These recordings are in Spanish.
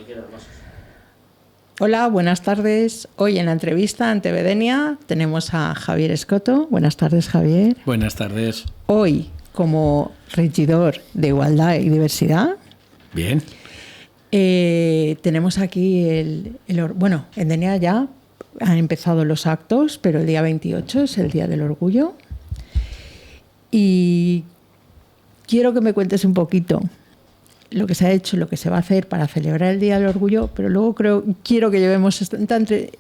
Cuando quieras, más. Hola, buenas tardes. Hoy en la entrevista ante Bedenia tenemos a Javier Escoto. Buenas tardes, Javier. Buenas tardes. Hoy como regidor de Igualdad y Diversidad. Bien. Tenemos aquí bueno, en Denia ya han empezado los actos, pero el día 28 es el Día del Orgullo. Y quiero que me cuentes un poquito lo que se ha hecho, lo que se va a hacer para celebrar el Día del Orgullo, pero luego quiero que llevemos esta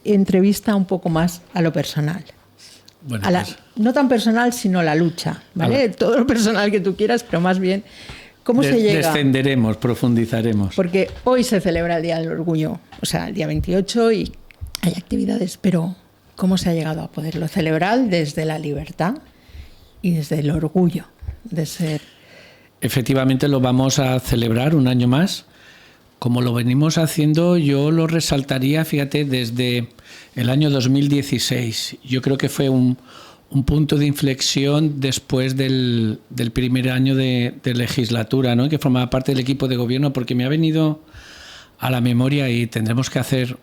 entrevista un poco más a lo personal. Bueno, no tan personal, sino la lucha, ¿vale? Todo lo personal que tú quieras, pero más bien cómo se llega. Descenderemos, profundizaremos. Porque hoy se celebra el Día del Orgullo, o sea, el día 28 y hay actividades, pero ¿cómo se ha llegado a poderlo celebrar desde la libertad y desde el orgullo de ser? Efectivamente lo vamos a celebrar un año más. Como lo venimos haciendo, yo lo resaltaría, fíjate, desde el año 2016. Yo creo que fue un punto de inflexión después del primer año de legislatura, ¿no? Que formaba parte del equipo de gobierno, porque me ha venido a la memoria, y tendremos que hacer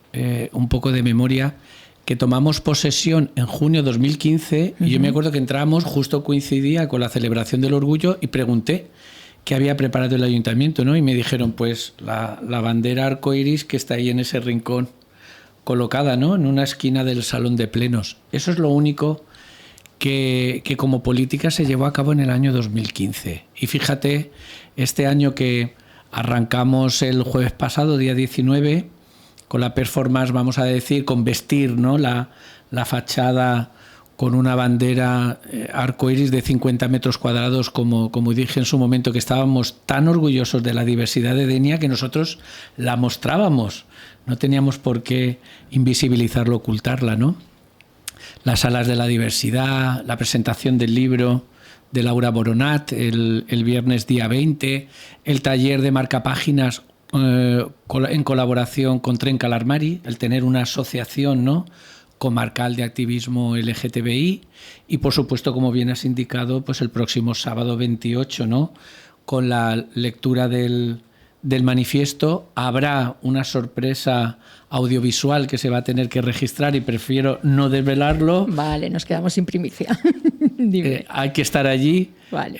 un poco de memoria, que tomamos posesión en junio de 2015 y yo me acuerdo que entramos, justo coincidía con la celebración del orgullo, y pregunté qué había preparado el ayuntamiento, ¿no? Y me dijeron, pues la bandera arcoiris que está ahí en ese rincón colocada, ¿no? En una esquina del salón de plenos. Eso es lo único que como política se llevó a cabo en el año 2015. Y fíjate, este año que arrancamos el jueves pasado, día 19, con la performance, vamos a decir, con vestir, ¿no? la fachada con una bandera arcoiris de 50 metros cuadrados, como dije en su momento, que estábamos tan orgullosos de la diversidad de Denia que nosotros la mostrábamos. No teníamos por qué invisibilizarla, ocultarla, ¿no? Las salas de la diversidad, la presentación del libro de Laura Boronat el viernes día 20, el taller de marcapáginas en colaboración con Tren Calarmari, el tener una asociación, ¿no?, comarcal de activismo LGTBI, y por supuesto, como bien has indicado, pues el próximo sábado 28, ¿no?, con la lectura del manifiesto. Habrá una sorpresa audiovisual que se va a tener que registrar y prefiero no desvelarlo. Vale, nos quedamos sin primicia. Hay que estar allí. Vale.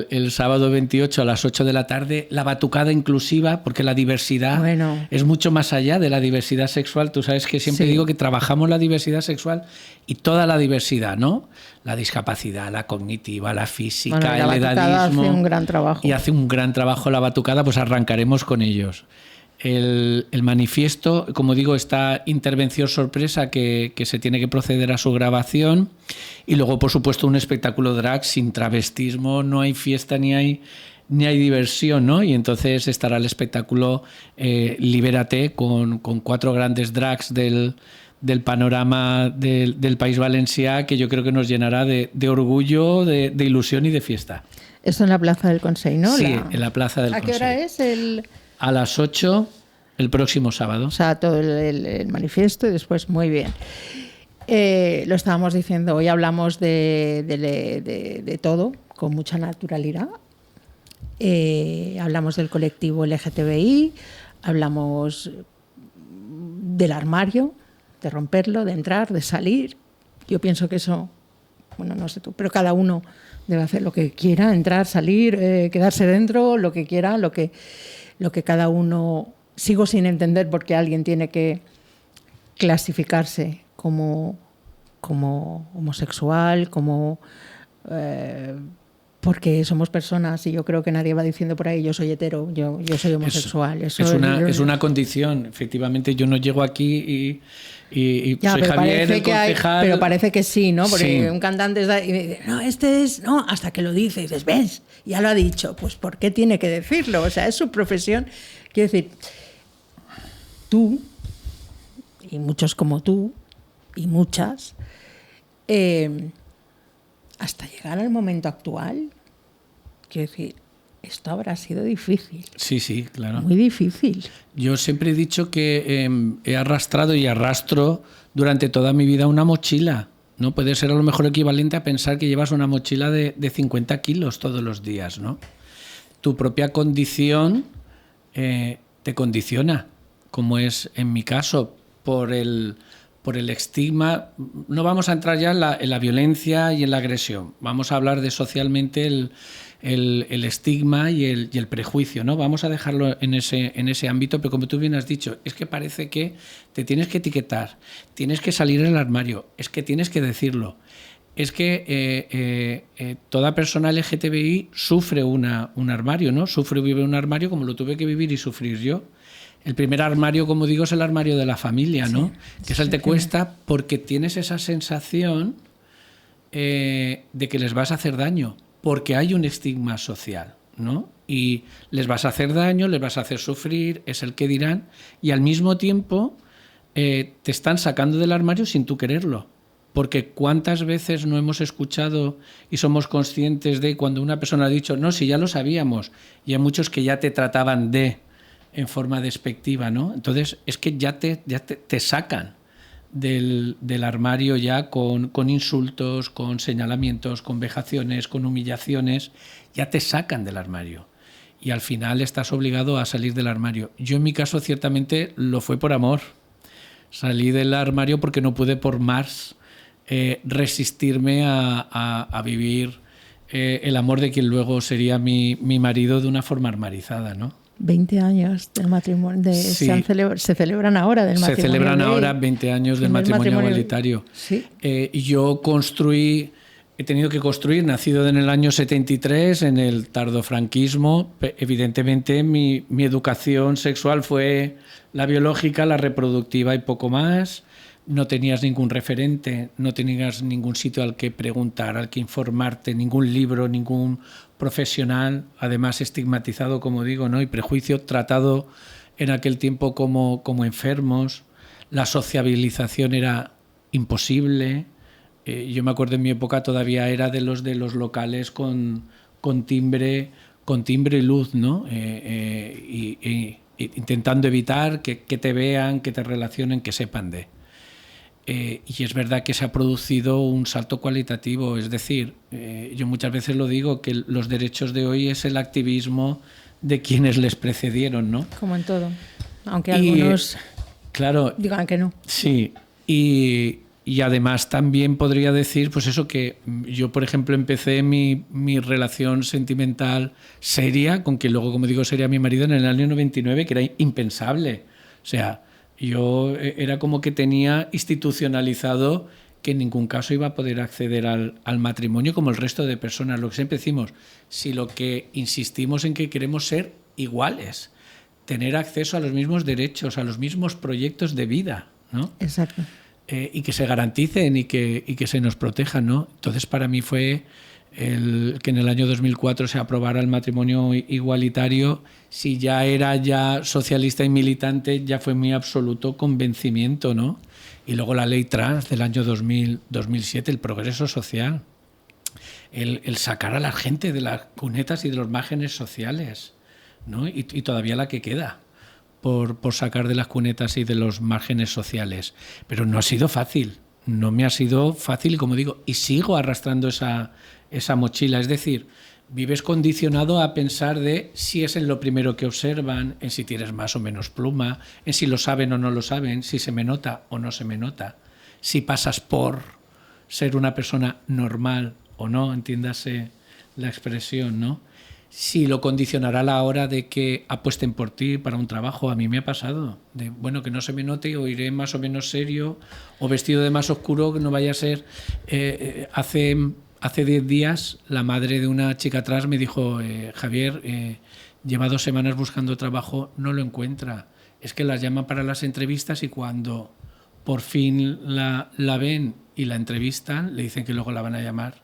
El sábado 28 a las 8 de la tarde, la batucada inclusiva, porque la diversidad es mucho más allá de la diversidad sexual. Tú sabes que siempre digo que trabajamos la diversidad sexual y toda la diversidad, ¿no? La discapacidad, la cognitiva, la física, el edadismo. Hace un gran trabajo. Y hace un gran trabajo la batucada, pues arrancaremos con ellos. El manifiesto, como digo, esta intervención sorpresa que se tiene que proceder a su grabación, y luego, por supuesto, un espectáculo drag. Sin travestismo no hay fiesta ni hay diversión, ¿no? Y entonces estará el espectáculo Libérate con 4 grandes drags del panorama del País Valencià, que yo creo que nos llenará de orgullo, de ilusión y de fiesta. Esto en la Plaza del Consell, ¿no? Sí, en la Plaza del Consell. ¿A qué hora es? A las 8 el próximo sábado. O sea, todo el manifiesto y después, muy bien. Lo estábamos diciendo, hoy hablamos de todo con mucha naturalidad. Hablamos del colectivo LGTBI, hablamos del armario, de romperlo, de entrar, de salir. Yo pienso que eso, bueno, no sé tú, pero cada uno debe hacer lo que quiera, entrar, salir, quedarse dentro, lo que quiera, lo que cada uno. Sigo sin entender por qué alguien tiene que clasificarse como homosexual, porque somos personas, y yo creo que nadie va diciendo por ahí yo soy hetero, yo soy homosexual. Es una condición. Efectivamente, yo no llego aquí y ya, soy Javier, el concejal. Pero parece que sí, ¿no? Porque sí. Un cantante está y me dice, no, no, hasta que lo dice, y dices, ¿ves? Ya lo ha dicho. Pues ¿por qué tiene que decirlo? O sea, es su profesión. Quiero decir, tú, y muchos como tú, y muchas, hasta llegar al momento actual, quiero decir, esto habrá sido difícil. Sí, claro. Muy difícil. Yo siempre he dicho que he arrastrado y arrastro durante toda mi vida una mochila. No puede ser a lo mejor equivalente a pensar que llevas una mochila de 50 kilos todos los días, ¿no? Tu propia condición te condiciona. como es en mi caso, por el estigma. No vamos a entrar ya en la violencia y en la agresión. Vamos a hablar de socialmente el estigma y el prejuicio, ¿no? Vamos a dejarlo en ese ámbito, pero como tú bien has dicho, es que parece que te tienes que etiquetar, tienes que salir del armario, es que tienes que decirlo. Es que toda persona LGTBI sufre un armario, ¿no? Sufre y vive un armario como lo tuve que vivir y sufrir yo. El primer armario, como digo, es el armario de la familia, ¿no? Sí, que es el que te cuesta porque tienes esa sensación de que les vas a hacer daño, porque hay un estigma social, ¿no? Y les vas a hacer daño, les vas a hacer sufrir, es el que dirán, y al mismo tiempo te están sacando del armario sin tú quererlo. Porque cuántas veces no hemos escuchado y somos conscientes de cuando una persona ha dicho, no, si ya lo sabíamos, y hay muchos que ya te trataban en forma despectiva, ¿no? Entonces es que ya te sacan del armario ya con insultos, con señalamientos, con vejaciones, con humillaciones, ya te sacan del armario y al final estás obligado a salir del armario. Yo en mi caso ciertamente lo fue por amor, salí del armario porque no pude por más resistirme a vivir el amor de quien luego sería mi marido de una forma armarizada, ¿no? 20 años del matrimonio. Sí. Se celebran ahora del matrimonio. Se celebran ahora 20 años del matrimonio igualitario. Sí. Yo he tenido que construir, nacido en el año 73, en el tardofranquismo. Evidentemente mi educación sexual fue la biológica, la reproductiva y poco más. No tenías ningún referente, no tenías ningún sitio al que preguntar, al que informarte, ningún libro, ningún profesional, además estigmatizado, como digo, ¿no? Y prejuicio, tratado en aquel tiempo como enfermos. La sociabilización era imposible. Yo me acuerdo en mi época todavía era de los locales con timbre y luz, ¿no? Intentando evitar que te vean, que te relacionen, que sepan de. Y es verdad que se ha producido un salto cualitativo, es decir, yo muchas veces lo digo, que los derechos de hoy es el activismo de quienes les precedieron, ¿no? Como en todo, aunque algunos claro, digan que no. Sí, y además también podría decir, pues eso, que yo, por ejemplo, empecé mi relación sentimental seria, con quien luego, como digo, sería mi marido en el año 99, que era impensable, o sea, yo era como que tenía institucionalizado que en ningún caso iba a poder acceder al matrimonio como el resto de personas. Lo que siempre decimos, si lo que insistimos en que queremos ser iguales, tener acceso a los mismos derechos, a los mismos proyectos de vida, ¿no? Exacto. Y que se garanticen y que se nos protejan, ¿no? Entonces para mí fue que en el año 2004 se aprobara el matrimonio igualitario. Si ya era socialista y militante, ya fue mi absoluto convencimiento, ¿no? Y luego la ley trans del año 2007, el progreso social, el sacar a la gente de las cunetas y de los márgenes sociales, ¿no? Y todavía la que queda por sacar de las cunetas y de los márgenes sociales. Pero no ha sido fácil, no me ha sido fácil, como digo, y sigo arrastrando esa mochila, es decir, vives condicionado a pensar de si es en lo primero que observan, en si tienes más o menos pluma, en si lo saben o no lo saben, si se me nota o no se me nota, si pasas por ser una persona normal o no, entiéndase la expresión, ¿no? Si lo condicionará a la hora de que apuesten por ti para un trabajo. A mí me ha pasado, de bueno, que no se me note, o iré más o menos serio, o vestido de más oscuro, que no vaya a ser... Hace 10 días la madre de una chica trans me dijo, Javier, lleva 2 semanas buscando trabajo, no lo encuentra. Es que las llaman para las entrevistas y cuando por fin la ven y la entrevistan, le dicen que luego la van a llamar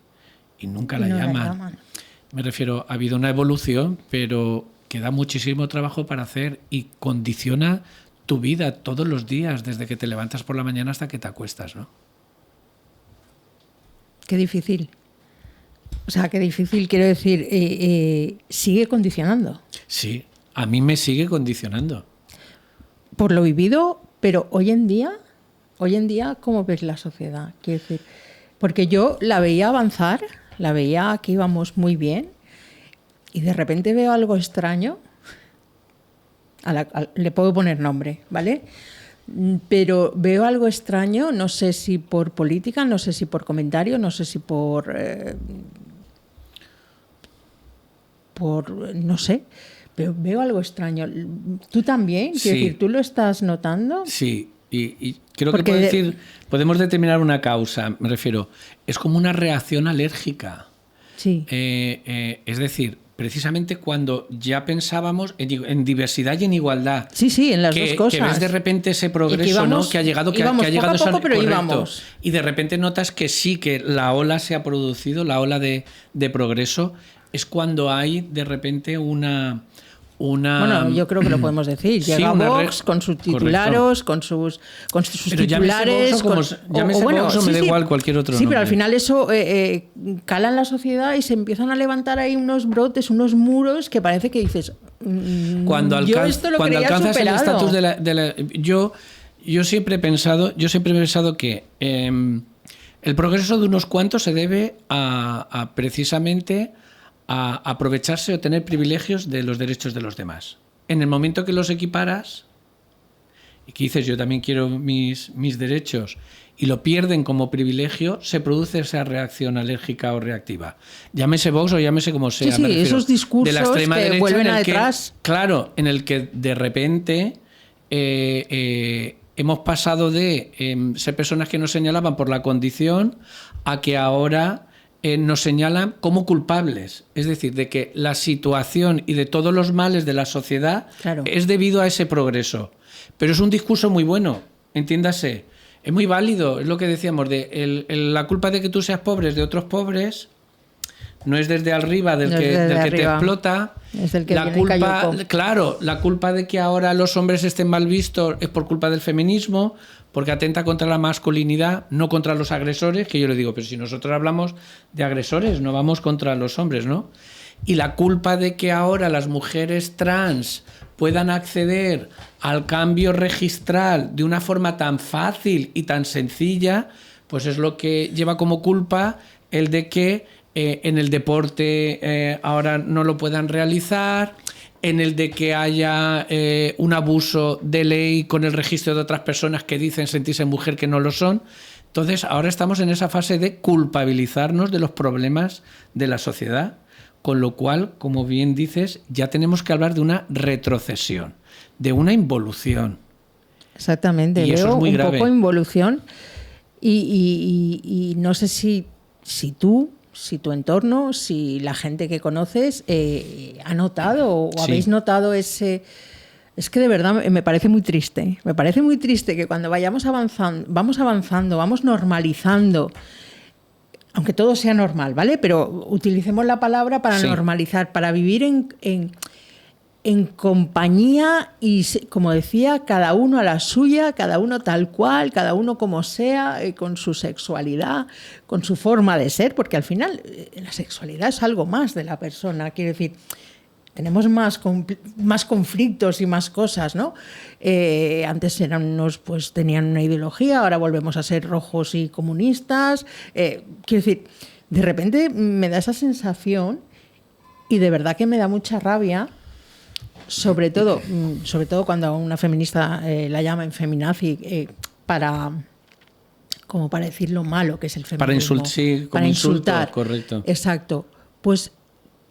y nunca la llaman. Me refiero, ha habido una evolución, pero queda muchísimo trabajo para hacer y condiciona tu vida todos los días, desde que te levantas por la mañana hasta que te acuestas, ¿no? Qué difícil. O sea, qué difícil, quiero decir, sigue condicionando. Sí, a mí me sigue condicionando. Por lo vivido, pero hoy en día, ¿cómo ves la sociedad? Quiero decir, porque yo la veía avanzar, la veía que íbamos muy bien y de repente veo algo extraño. le puedo poner nombre, ¿vale? Pero veo algo extraño, no sé si por política, no sé si por comentario, no sé si por no sé, pero veo algo extraño. ¿Tú también? Quiero decir, ¿tú lo estás notando? Sí, y creo que podemos determinar una causa, me refiero, es como una reacción alérgica. Sí. Es decir, precisamente cuando ya pensábamos en diversidad y en igualdad. Sí, en las dos cosas. Que ves de repente ese progreso, íbamos, ¿no? Que ha llegado, poco a poco, pero íbamos. Y de repente notas que sí, que la ola se ha producido, la ola de progreso, es cuando hay de repente una... Bueno, yo creo que lo podemos decir. Llega Vox con sus titulares, con sus titulares. Llámese Vox o me da igual cualquier otro nombre. Pero al final eso cala en la sociedad y se empiezan a levantar ahí unos brotes, unos muros que parece que dices. Cuando alcanzas el estatus de la. Yo siempre he pensado que el progreso de unos cuantos se debe a precisamente a aprovecharse o tener privilegios de los derechos de los demás. En el momento que los equiparas y que dices yo también quiero mis derechos y lo pierden como privilegio, se produce esa reacción alérgica o reactiva. Llámese Vox o llámese como sea. Sí, esos discursos de la extrema derecha vuelven a detrás. Claro, en el que de repente hemos pasado de ser personas que nos señalaban por la condición a que ahora nos señalan como culpables, es decir, de que la situación y de todos los males de la sociedad es debido a ese progreso. Pero es un discurso muy bueno, entiéndase, es muy válido, es lo que decíamos, la culpa de que tú seas pobre es de otros pobres, no es desde arriba del que te explota. Es el que la culpa, claro, la culpa de que ahora los hombres estén mal vistos es por culpa del feminismo, porque atenta contra la masculinidad, no contra los agresores, que yo le digo, pero si nosotros hablamos de agresores, no vamos contra los hombres, ¿no? Y la culpa de que ahora las mujeres trans puedan acceder al cambio registral de una forma tan fácil y tan sencilla, pues es lo que lleva como culpa el de que en el deporte ahora no lo puedan realizar, en el de que haya un abuso de ley con el registro de otras personas que dicen sentirse mujer que no lo son. Entonces ahora estamos en esa fase de culpabilizarnos de los problemas de la sociedad, con lo cual, como bien dices, ya tenemos que hablar de una retrocesión, de una involución. Exactamente, y eso veo es muy un grave. poco involución y no sé si tú, si tu entorno, si la gente que conoces ha notado o habéis notado ese... Es que de verdad me parece muy triste. Me parece muy triste que cuando vamos avanzando, vamos normalizando, aunque todo sea normal, ¿vale? Pero utilicemos la palabra para normalizar, para vivir en compañía y, como decía, cada uno a la suya, cada uno tal cual, cada uno como sea, con su sexualidad, con su forma de ser, porque al final la sexualidad es algo más de la persona, quiero decir, tenemos más conflictos y más cosas, ¿no? Antes pues tenían una ideología, ahora volvemos a ser rojos y comunistas. Quiero decir, de repente me da esa sensación y de verdad que me da mucha rabia. Sobre todo cuando a una feminista la llaman feminazi como para decir lo malo que es el feminismo. Para insultar. Correcto. Exacto. Pues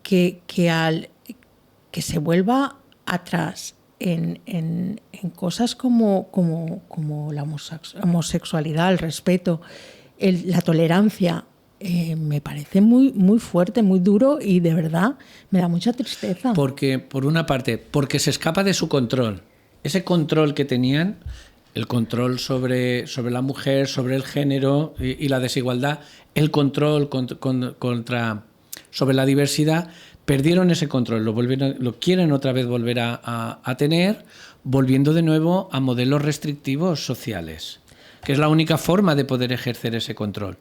que se vuelva atrás en cosas como la homosexualidad, el respeto, la tolerancia. Me parece muy, muy fuerte, muy duro y de verdad me da mucha tristeza. Porque, por una parte, porque se escapa de su control. Ese control que tenían, el control sobre la mujer, sobre el género y la desigualdad, el control sobre la diversidad, perdieron ese control, lo quieren otra vez volver a tener, volviendo de nuevo a modelos restrictivos sociales, que es la única forma de poder ejercer ese control.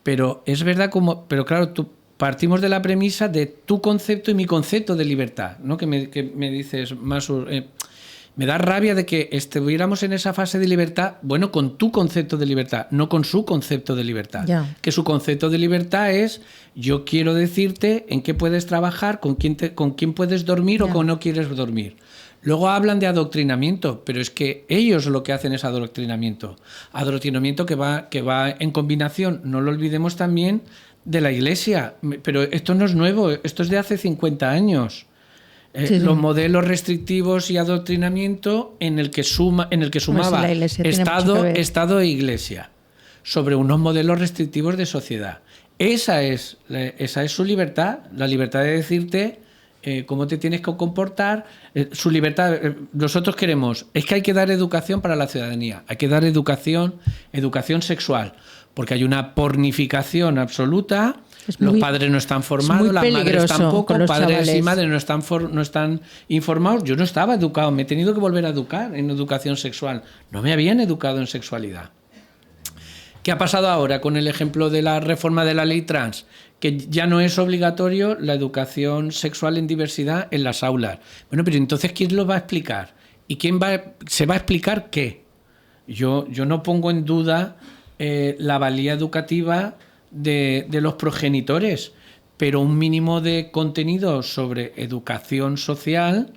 Pero es verdad pero claro, partimos de la premisa de tu concepto y mi concepto de libertad, ¿no? Que me dices, Masur, me da rabia de que estuviéramos en esa fase de libertad, bueno, con tu concepto de libertad, no con su concepto de libertad. Ya. Que su concepto de libertad es, yo quiero decirte en qué puedes trabajar, con quién puedes dormir o con no quieres dormir. Luego hablan de adoctrinamiento, pero es que ellos lo que hacen es adoctrinamiento. Adoctrinamiento que va en combinación, no lo olvidemos también, de la Iglesia. Pero esto no es nuevo, esto es de hace 50 años. Sí. Los modelos restrictivos y adoctrinamiento en el que sumaba Estado e Iglesia sobre unos modelos restrictivos de sociedad. Esa es su libertad, la libertad de decirte cómo te tienes que comportar, su libertad. Nosotros queremos, es que hay que dar educación para la ciudadanía, hay que dar educación sexual, porque hay una pornificación absoluta. Los padres no están formados, las madres tampoco, padres y madres no están informados. Yo no estaba educado, me he tenido que volver a educar en educación sexual. No me habían educado en sexualidad. ¿Qué ha pasado ahora con el ejemplo de la reforma de la ley trans? Que ya no es obligatorio la educación sexual en diversidad en las aulas. Bueno, pero entonces, ¿quién lo va a explicar? ¿Y se va a explicar qué? Yo no pongo en duda la valía educativa de los progenitores, pero un mínimo de contenido sobre educación social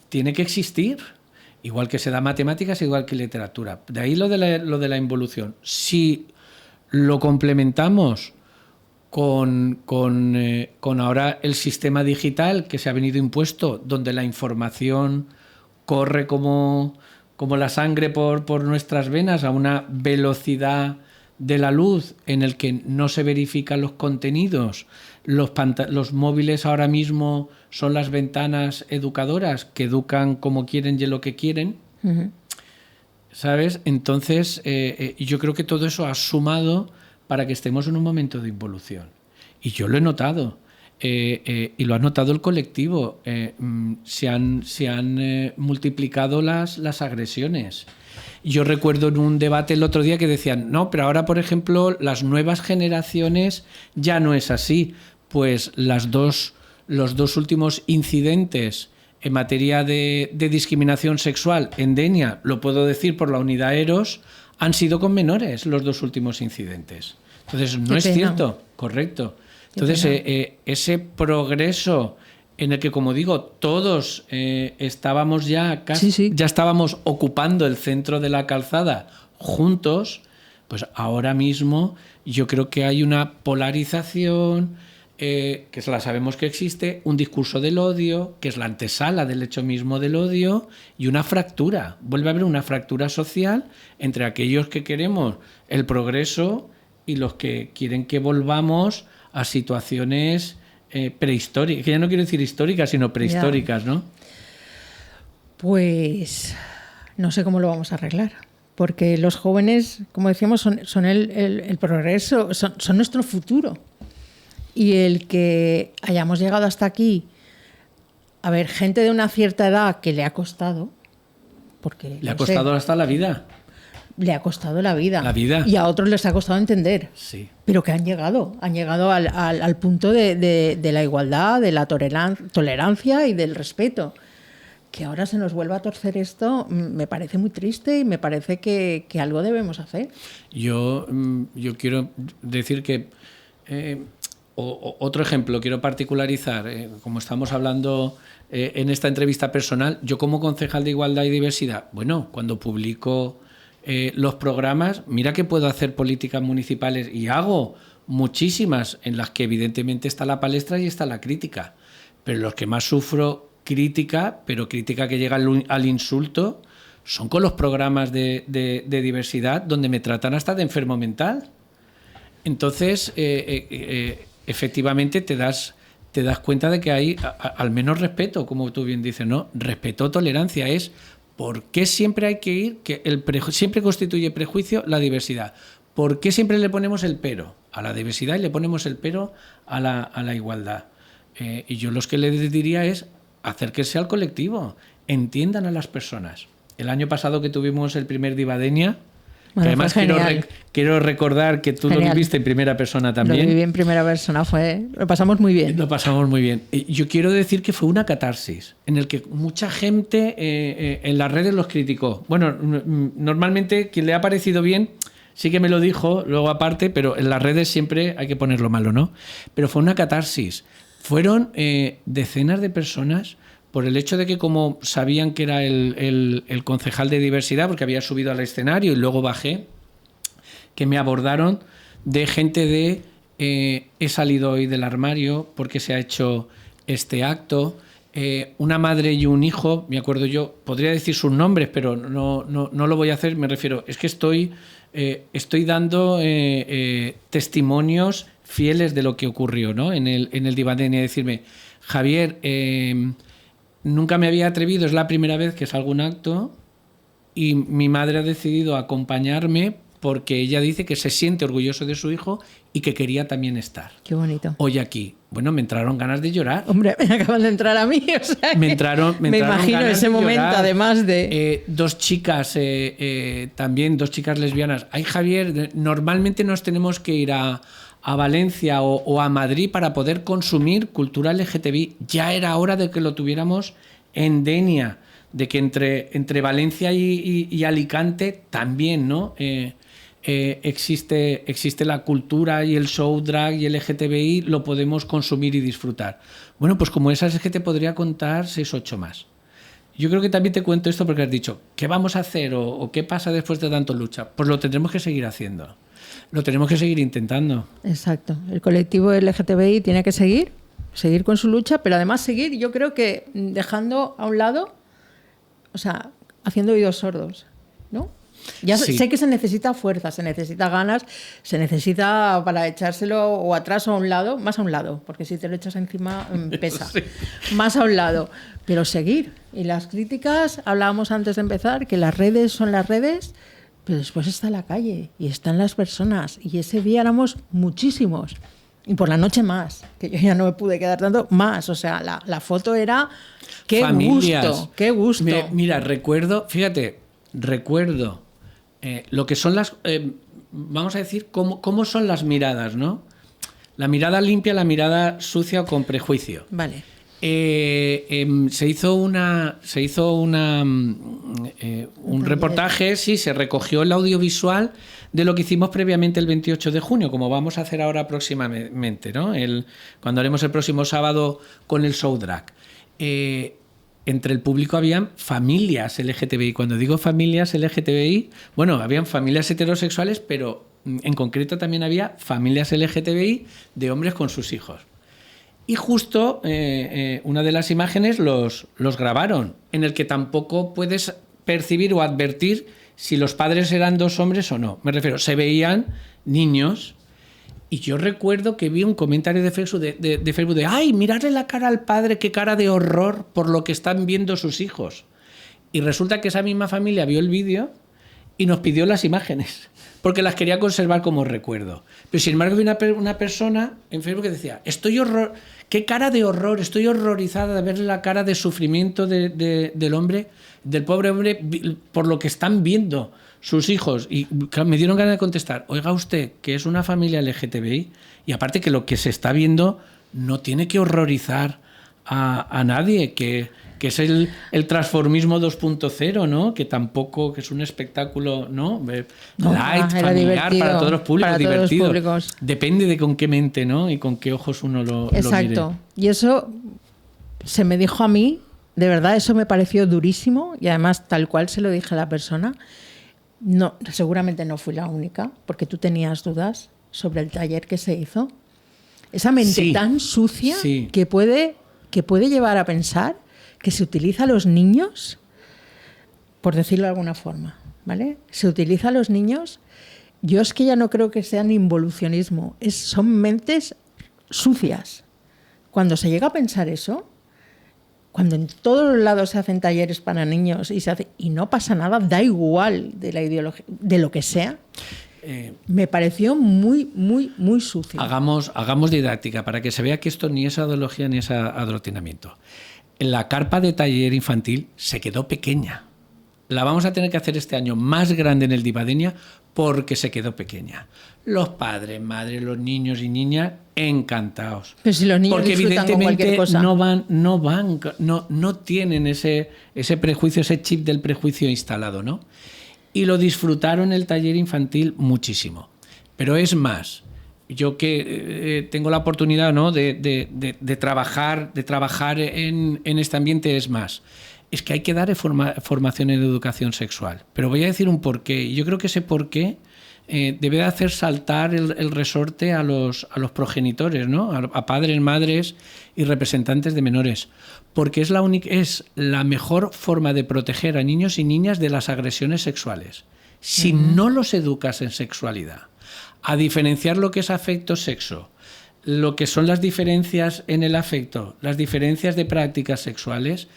tiene que existir, igual que se da matemáticas, igual que literatura. De ahí lo de la involución. Si lo complementamos con ahora el sistema digital que se ha venido impuesto, donde la información corre como la sangre por nuestras venas a una velocidad de la luz en el que no se verifican los contenidos, los móviles ahora mismo son las ventanas educadoras que educan como quieren y en lo que quieren, ¿sabes? Entonces yo creo que todo eso ha sumado para que estemos en un momento de involución, y yo lo he notado, y lo ha notado el colectivo. Se han multiplicado las agresiones. Yo recuerdo en un debate el otro día que decían, no, pero ahora, por ejemplo, las nuevas generaciones ya no es así. Pues los dos últimos incidentes en materia de discriminación sexual en Denia, lo puedo decir por la unidad Eros, han sido con menores los dos últimos incidentes. Entonces, no es cierto, correcto. Entonces, ese progreso en el que, como digo, todos estábamos ya estábamos ocupando el centro de la calzada juntos, pues ahora mismo yo creo que hay una polarización que la sabemos que existe, un discurso del odio, que es la antesala del hecho mismo del odio, y una fractura. Vuelve a haber una fractura social entre aquellos que queremos el progreso y los que quieren que volvamos a situaciones prehistóricas, que ya no quiero decir históricas, sino prehistóricas, ¿no? Pues no sé cómo lo vamos a arreglar, porque los jóvenes, como decíamos, son el progreso, son nuestro futuro. Y el que hayamos llegado hasta aquí, a ver, gente de una cierta edad que le ha costado, porque le ha costado hasta la vida. Le ha costado la vida. La vida. Y a otros les ha costado entender. Sí. Pero que han llegado al punto de la igualdad, de la tolerancia y del respeto. Que ahora se nos vuelva a torcer esto, me parece muy triste y me parece que algo debemos hacer. Yo quiero decir que otro ejemplo, quiero particularizar, como estamos hablando en esta entrevista personal, yo como concejal de Igualdad y Diversidad, bueno, cuando publico los programas, mira que puedo hacer políticas municipales y hago muchísimas en las que evidentemente está la palestra y está la crítica, pero los que más sufro crítica, pero crítica que llega al insulto, son con los programas de diversidad donde me tratan hasta de enfermo mental. Entonces, efectivamente te das cuenta de que hay al menos respeto, como tú bien dices, ¿no? Respeto, tolerancia es ¿por qué siempre hay que ir? Que siempre constituye prejuicio la diversidad. ¿Por qué siempre le ponemos el pero a la diversidad y le ponemos el pero a la igualdad? Y yo los que les diría es acérquense al colectivo, entiendan a las personas. El año pasado que tuvimos el primer Divadenia, que además quiero recordar que tú lo viviste en primera persona también. Lo viví en primera persona, lo pasamos muy bien. Lo pasamos muy bien. Yo quiero decir que fue una catarsis, en el que mucha gente en las redes los criticó. Bueno, normalmente quien le ha parecido bien sí que me lo dijo, luego aparte, pero en las redes siempre hay que poner lo malo, ¿no? Pero fue una catarsis. Fueron decenas de personas por el hecho de que como sabían que era el concejal de diversidad, porque había subido al escenario y luego bajé, que me abordaron de gente de he salido hoy del armario porque se ha hecho este acto. Una madre y un hijo, me acuerdo yo, podría decir sus nombres, pero no lo voy a hacer, me refiero, es que estoy dando testimonios fieles de lo que ocurrió, ¿no? en el Divadenia, decirme, Javier, nunca me había atrevido, es la primera vez que salgo a un acto y mi madre ha decidido acompañarme porque ella dice que se siente orgulloso de su hijo y que quería también estar. Qué bonito. Hoy aquí. Bueno, me entraron ganas de llorar. Hombre, me acaban de entrar a mí. O sea, me imagino ese momento, llorar. Además de... Dos chicas, también dos chicas lesbianas. Ay, Javier, normalmente nos tenemos que ir a Valencia o a Madrid para poder consumir cultura LGTBI. Ya era hora de que lo tuviéramos en Denia, de que entre Valencia y Alicante también, ¿no? Existe la cultura y el show drag y el LGTBI, lo podemos consumir y disfrutar. Bueno, pues como esas es que te podría contar 6 o 8 más. Yo creo que también te cuento esto porque has dicho, ¿qué vamos a hacer o qué pasa después de tanto lucha? Pues lo tendremos que seguir haciendo, lo tenemos que seguir intentando. Exacto, el colectivo LGTBI tiene que seguir con su lucha, pero además seguir, yo creo que dejando a un lado, o sea, haciendo oídos sordos, ¿no? Ya sí. Sé que se necesita fuerza, se necesita ganas, se necesita para echárselo o atrás o a un lado, más a un lado, porque si te lo echas encima pesa, sí. Más a un lado, pero seguir. Y las críticas, hablábamos antes de empezar, que las redes son las redes, pero después está la calle y están las personas, y ese día éramos muchísimos, y por la noche más, que yo ya no me pude quedar tanto, más, o sea, la foto era, qué familias. Gusto, qué gusto. Mira, recuerdo lo que son las, vamos a decir, cómo son las miradas, ¿no? La mirada limpia, la mirada sucia o con prejuicio. Vale. Se hizo un reportaje, sí, se recogió el audiovisual de lo que hicimos previamente el 28 de junio, como vamos a hacer ahora próximamente, ¿no? Cuando haremos el próximo sábado con el show drag. Entre el público habían familias LGTBI. Cuando digo familias LGTBI, bueno, habían familias heterosexuales, pero en concreto también había familias LGTBI de hombres con sus hijos. Y justo una de las imágenes los grabaron, en el que tampoco puedes percibir o advertir si los padres eran dos hombres o no. Me refiero, se veían niños. Y yo recuerdo que vi un comentario de Facebook de ¡ay, mirarle la cara al padre, qué cara de horror por lo que están viendo sus hijos! Y resulta que esa misma familia vio el vídeo y nos pidió las imágenes, porque las quería conservar como recuerdo. Pero sin embargo vi una persona en Facebook que decía, ¡qué cara de horror! Estoy horrorizada de ver la cara de sufrimiento del hombre, del pobre hombre, por lo que están viendo sus hijos. Y me dieron ganas de contestar, oiga usted, que es una familia LGTBI, y aparte que lo que se está viendo no tiene que horrorizar a nadie, que es el transformismo 2.0, ¿no? Que tampoco, que es un espectáculo, ¿no? Light, familiar, para todos los públicos, para divertido. Todos los públicos. Depende de con qué mente, ¿no? Y con qué ojos uno lo mire. Exacto. Y eso se me dijo a mí, de verdad, eso me pareció durísimo, y además tal cual se lo dije a la persona. No, seguramente no fui la única, porque tú tenías dudas sobre el taller que se hizo. Esa mente tan sucia que puede llevar a pensar que se utiliza a los niños, por decirlo de alguna forma, ¿vale? Se utiliza a los niños. Yo es que ya no creo que sean involucionismo, son mentes sucias. Cuando se llega a pensar eso, cuando en todos los lados se hacen talleres para niños y no pasa nada, da igual de la ideología, de lo que sea, me pareció muy, muy, muy sucio. Hagamos didáctica para que se vea que esto ni es ideología ni es adoctrinamiento. La carpa de taller infantil se quedó pequeña. La vamos a tener que hacer este año más grande en el Divadenia porque se quedó pequeña. Los padres, madres, los niños y niñas encantados. Pero si los niños porque disfrutan con cualquier cosa. no tienen ese prejuicio, ese chip del prejuicio instalado, ¿no? Y lo disfrutaron el taller infantil muchísimo. Pero es más, yo que tengo la oportunidad, ¿no?, de trabajar en este ambiente, es que hay que dar formación en educación sexual. Pero voy a decir un porqué. Y yo creo que ese porqué debe de hacer saltar el resorte a los progenitores, ¿no?, a padres, madres y representantes de menores. Porque es la mejor forma de proteger a niños y niñas de las agresiones sexuales. Si no los educas en sexualidad, a diferenciar lo que es afecto, sexo, lo que son las diferencias en el afecto, las diferencias de prácticas sexuales,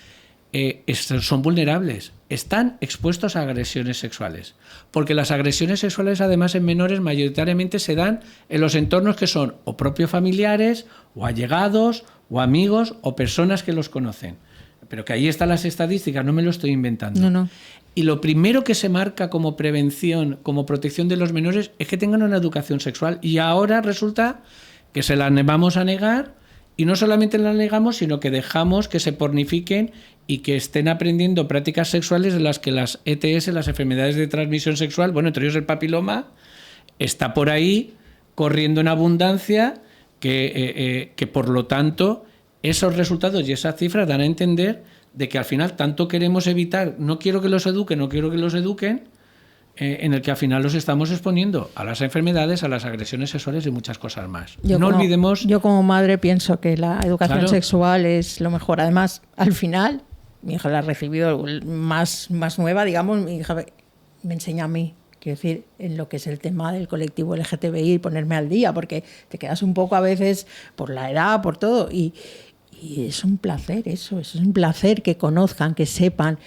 son vulnerables, están expuestos a agresiones sexuales. Porque las agresiones sexuales, además, en menores mayoritariamente se dan en los entornos que son o propios familiares, o allegados, o amigos, o personas que los conocen. Pero que ahí están las estadísticas, no me lo estoy inventando. No. Y lo primero que se marca como prevención, como protección de los menores, es que tengan una educación sexual. Y ahora resulta que se la vamos a negar, y no solamente la negamos, sino que dejamos que se pornifiquen y que estén aprendiendo prácticas sexuales en las que las ETS, las enfermedades de transmisión sexual, bueno, entre ellos el papiloma, está por ahí corriendo en abundancia, que por lo tanto esos resultados y esas cifras dan a entender de que al final tanto queremos evitar, no quiero que los eduquen, en el que al final los estamos exponiendo a las enfermedades, a las agresiones sexuales y muchas cosas más. Olvidemos... Yo como madre pienso que la educación Claro. sexual es lo mejor. Además, al final, mi hija la ha recibido más nueva, digamos, mi hija me enseña a mí, quiero decir, en lo que es el tema del colectivo LGTBI y ponerme al día, porque te quedas un poco a veces por la edad, por todo, y es un placer eso, es un placer que conozcan, que sepan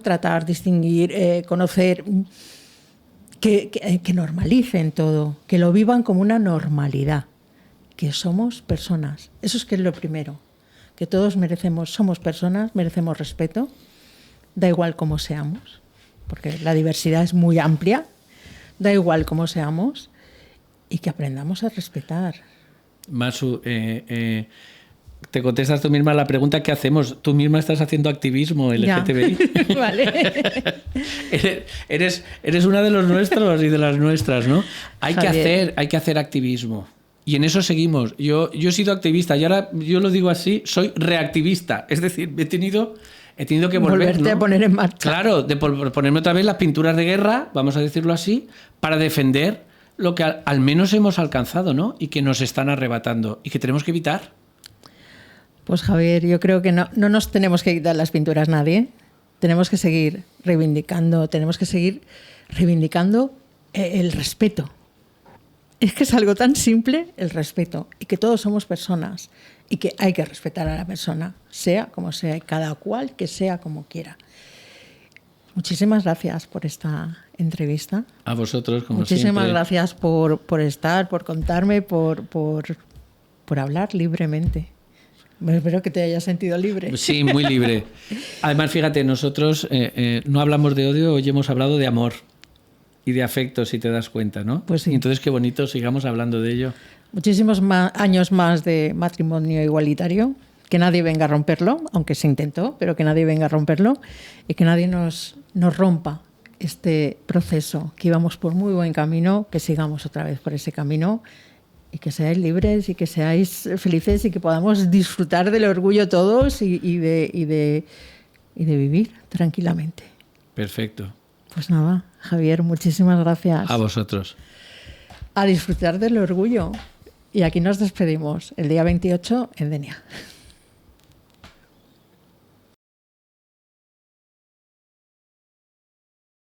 tratar, distinguir, conocer, que normalicen todo, que lo vivan como una normalidad, que somos personas. Eso es que es lo primero, que todos somos personas, merecemos respeto, da igual cómo seamos, porque la diversidad es muy amplia, da igual cómo seamos, y que aprendamos a respetar. Masu, te contestas tú misma la pregunta que hacemos. Tú misma estás haciendo activismo LGTBI. Vale. eres una de los nuestros y de las nuestras, ¿no? Hay que hacer activismo. Y en eso seguimos. Yo he sido activista y ahora yo lo digo así, soy reactivista. Es decir, he tenido que volverte, ¿no?, a poner en marcha. Claro, de ponerme otra vez las pinturas de guerra, vamos a decirlo así, para defender lo que al menos hemos alcanzado, ¿no?, y que nos están arrebatando y que tenemos que evitar. Pues Javier, yo creo que no nos tenemos que quitar las pinturas nadie. Tenemos que seguir reivindicando el respeto. Es que es algo tan simple, el respeto, y que todos somos personas y que hay que respetar a la persona, sea como sea, y cada cual que sea como quiera. Muchísimas gracias por esta entrevista. A vosotros, como Muchísimas siempre. gracias por estar, por contarme, por hablar libremente. Espero que te hayas sentido libre. Sí, muy libre. Además, fíjate, nosotros no hablamos de odio, hoy hemos hablado de amor y de afecto, si te das cuenta, ¿no? Pues sí. Y entonces, qué bonito, sigamos hablando de ello. Muchísimos años más de matrimonio igualitario, que nadie venga a romperlo, aunque se intentó, pero que nadie venga a romperlo y que nadie nos rompa este proceso, que íbamos por muy buen camino, que sigamos otra vez por ese camino y que seáis libres y que seáis felices y que podamos disfrutar del orgullo todos y de vivir tranquilamente. Perfecto. Pues nada, Javier, muchísimas gracias. A vosotros. A disfrutar del orgullo. Y aquí nos despedimos el día 28 en Denia.